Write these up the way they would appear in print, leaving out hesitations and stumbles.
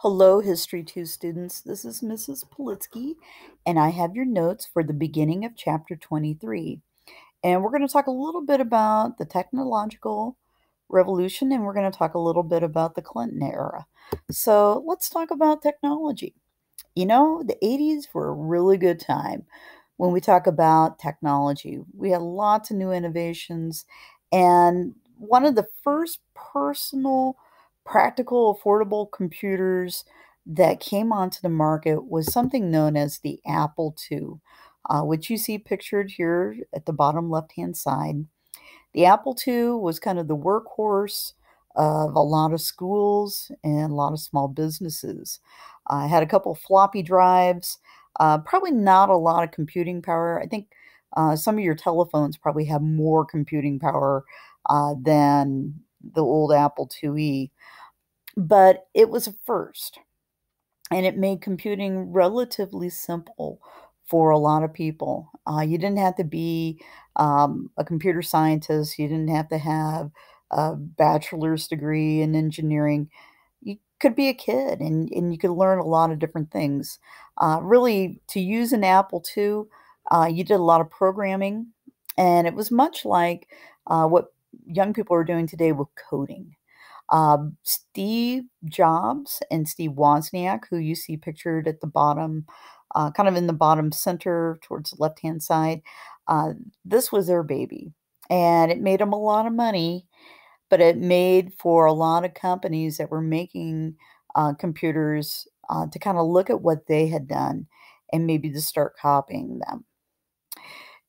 Hello, History 2 students. This is Mrs. Politsky, and I have your notes for the beginning of Chapter 23. And we're going to talk a little bit about the technological revolution, and we're going to talk a little bit about the Clinton era. So let's talk about technology. The 80s were a really good time when we talk about technology. We had lots of new innovations, and one of the first personal, practical, affordable computers that came onto the market was something known as the Apple II, which you see pictured here at the bottom left-hand side. The Apple II was kind of the workhorse of a lot of schools and a lot of small businesses. I had a couple floppy drives, probably not a lot of computing power. I think some of your telephones probably have more computing power than the old Apple IIe, but it was a first, and it made computing relatively simple for a lot of people. You didn't have to be a computer scientist, you didn't have to have a bachelor's degree in engineering. You could be a kid and you could learn a lot of different things. Really, to use an Apple II, you did a lot of programming, and it was much like what young people are doing today with coding. Steve Jobs and Steve Wozniak, who you see pictured at the bottom, kind of in the bottom center towards the left-hand side, uh, this was their baby. And it made them a lot of money, but it made for a lot of companies that were making computers to kind of look at what they had done and maybe to start copying them.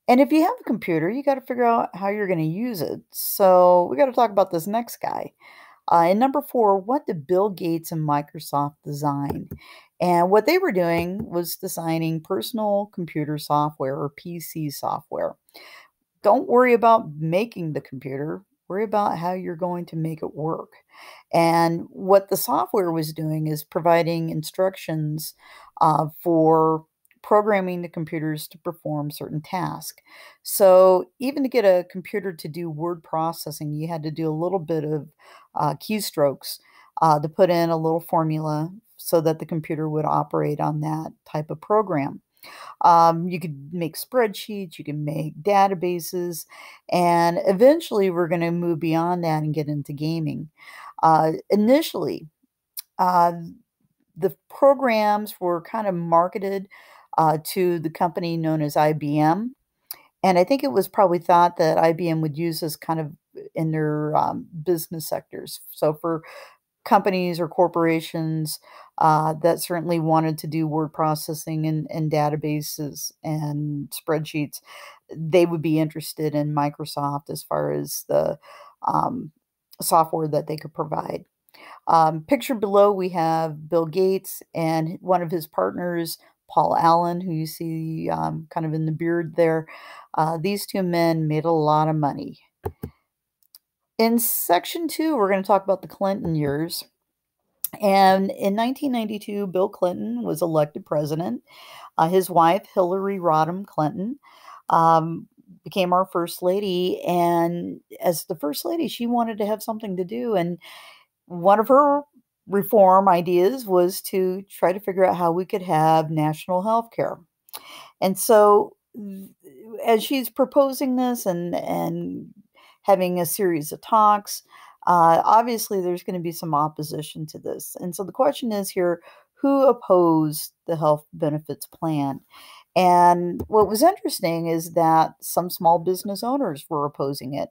And if you have a computer, you got to figure out how you're going to use it. So we got to talk about this next guy. And number four, what did Bill Gates and Microsoft design? And what they were doing was designing personal computer software or PC software. Don't worry about making the computer, worry about how you're going to make it work. And what the software was doing is providing instructions for programming the computers to perform certain tasks. So even to get a computer to do word processing, you had to do a little bit of keystrokes to put in a little formula so that the computer would operate on that type of program. You could make spreadsheets, you can make databases, and eventually we're going to move beyond that and get into gaming. Initially, uh, the programs were kind of marketed to the company known as IBM. And I think it was probably thought that IBM would use this kind of in their business sectors. So for companies or corporations that certainly wanted to do word processing and databases and spreadsheets, they would be interested in Microsoft as far as the um, software that they could provide. Pictured below, we have Bill Gates and one of his partners, Paul Allen, who you see kind of in the beard there. These two men made a lot of money. In section two, we're going to talk about the Clinton years. And in 1992, Bill Clinton was elected president. His wife, Hillary Rodham Clinton, um, became our first lady. And as the first lady, she wanted to have something to do. And one of her reform ideas was to try to figure out how we could have national health care. And so, as she's proposing this and having a series of talks, obviously there's going to be some opposition to this. And so the question is here, who opposed the health benefits plan? And what was interesting is that some small business owners were opposing it.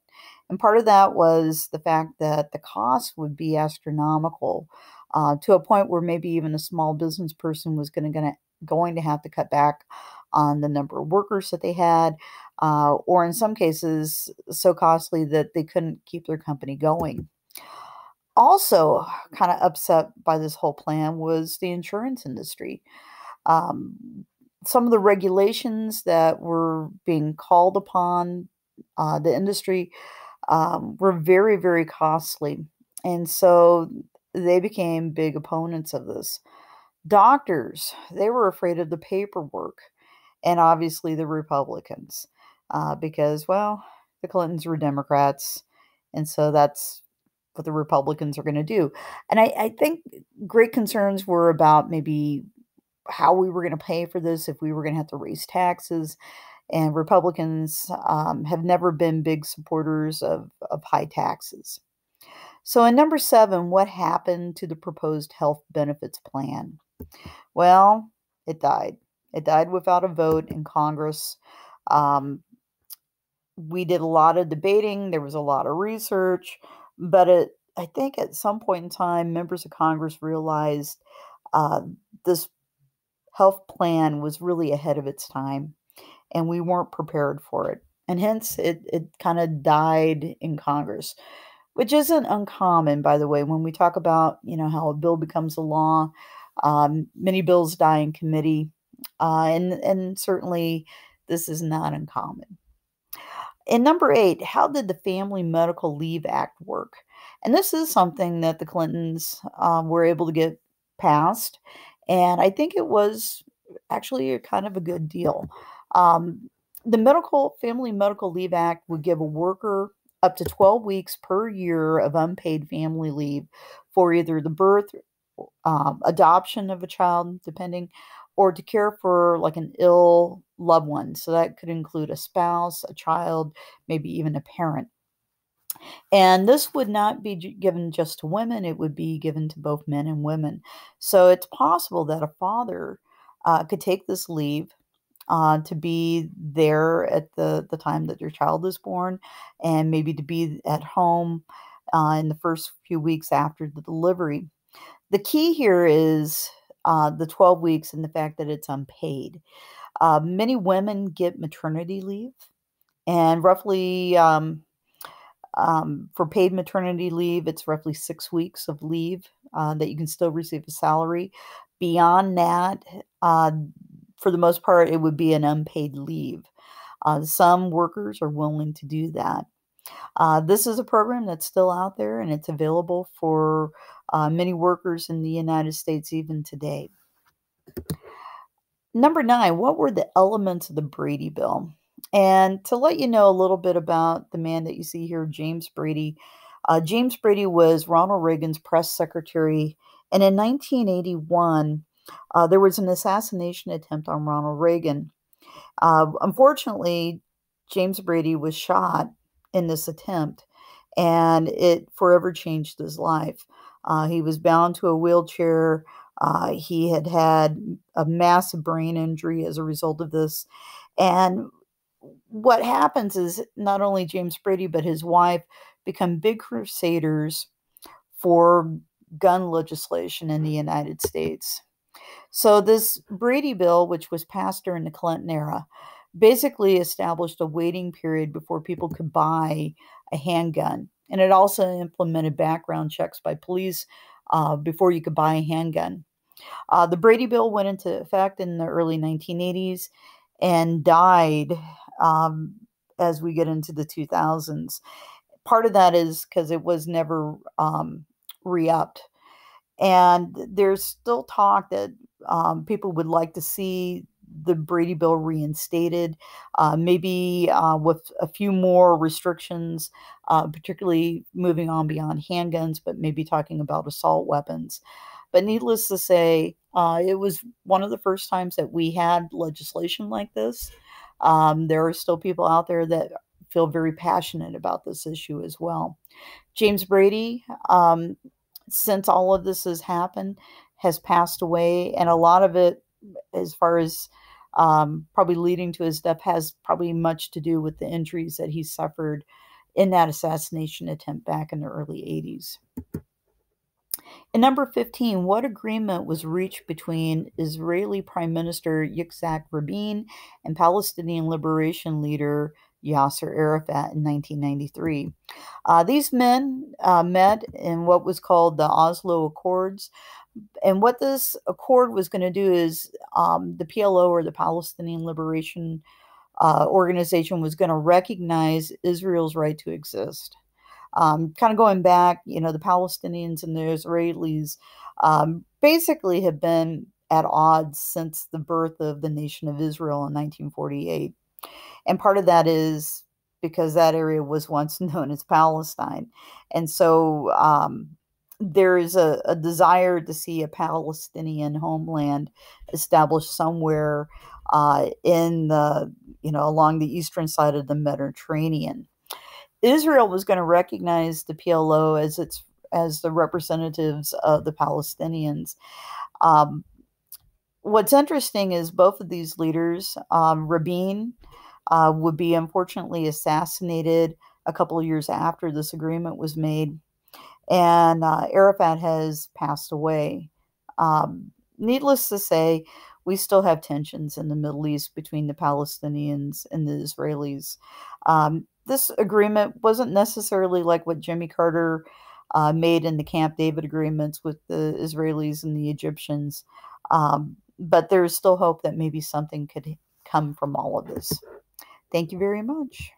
And part of that was the fact that the cost would be astronomical, to a point where maybe even a small business person was going to have to cut back on the number of workers that they had, or in some cases, so costly that they couldn't keep their company going. Also, kind of upset by this whole plan was the insurance industry. Um, some of the regulations that were being called upon the industry were very, very costly. And so they became big opponents of this. Doctors, they were afraid of the paperwork, and obviously the Republicans, because, well, the Clintons were Democrats, and so that's what the Republicans are going to do. And I think great concerns were about maybe how we were going to pay for this, if we were going to have to raise taxes. And Republicans have never been big supporters of high taxes. So, in number 7, what happened to the proposed health benefits plan? Well, it died. It died without a vote in Congress. Um, we did a lot of debating, there was a lot of research, but I think at some point in time, members of Congress realized uh, this health plan was really ahead of its time, and we weren't prepared for it. And hence, it kind of died in Congress, which isn't uncommon, by the way, when we talk about, how a bill becomes a law. Many bills die in committee, and certainly this is not uncommon. And number 8, how did the Family Medical Leave Act work? And this is something that the Clintons were able to get passed, and I think it was actually a kind of a good deal. Um, the Family Medical Leave Act would give a worker up to 12 weeks per year of unpaid family leave for either the birth, adoption of a child, depending, or to care for like an ill loved one. So that could include a spouse, a child, maybe even a parent. And this would not be given just to women, it would be given to both men and women. So it's possible that a father could take this leave to be there at the time that their child is born, and maybe to be at home in the first few weeks after the delivery. The key here is the 12 weeks and the fact that it's unpaid. Many women get maternity leave, and roughly for paid maternity leave, it's roughly 6 weeks of leave that you can still receive a salary. Beyond that, for the most part, it would be an unpaid leave. Some workers are willing to do that. This is a program that's still out there, and it's available for many workers in the United States even today. Number 9, what were the elements of the Brady Bill? And to let you know a little bit about the man that you see here, James Brady. James Brady was Ronald Reagan's press secretary, and in 1981, there was an assassination attempt on Ronald Reagan. Unfortunately, James Brady was shot in this attempt, and it forever changed his life. He was bound to a wheelchair. He had had a massive brain injury as a result of this. And what happens is not only James Brady, but his wife become big crusaders for gun legislation in the United States. So this Brady bill, which was passed during the Clinton era, basically established a waiting period before people could buy a handgun. And it also implemented background checks by police before you could buy a handgun. The Brady Bill went into effect in the early 1980s and died as we get into the 2000s. Part of that is because it was never re-upped. And there's still talk that people would like to see the Brady Bill reinstated, maybe with a few more restrictions, particularly moving on beyond handguns, but maybe talking about assault weapons. But needless to say, it was one of the first times that we had legislation like this. There are still people out there that feel very passionate about this issue as well. James Brady, since all of this has happened, has passed away, and a lot of it, as far as probably leading to his death, has probably much to do with the injuries that he suffered in that assassination attempt back in the early 80s. And number 15, what agreement was reached between Israeli Prime Minister Yitzhak Rabin and Palestinian liberation leader Yasser Arafat in 1993? These men met in what was called the Oslo Accords. And what this accord was going to do is the PLO, or the Palestinian Liberation Organization, was going to recognize Israel's right to exist. Kind of going back, the Palestinians and the Israelis basically have been at odds since the birth of the nation of Israel in 1948. And part of that is because that area was once known as Palestine. And so there is a desire to see a Palestinian homeland established somewhere in the, along the eastern side of the Mediterranean. Israel was going to recognize the PLO as the representatives of the Palestinians. Um, what's interesting is both of these leaders, Rabin, would be unfortunately assassinated a couple of years after this agreement was made, and Arafat has passed away. Needless to say, we still have tensions in the Middle East between the Palestinians and the Israelis. This agreement wasn't necessarily like what Jimmy Carter made in the Camp David agreements with the Israelis and the Egyptians, but there is still hope that maybe something could come from all of this. Thank you very much.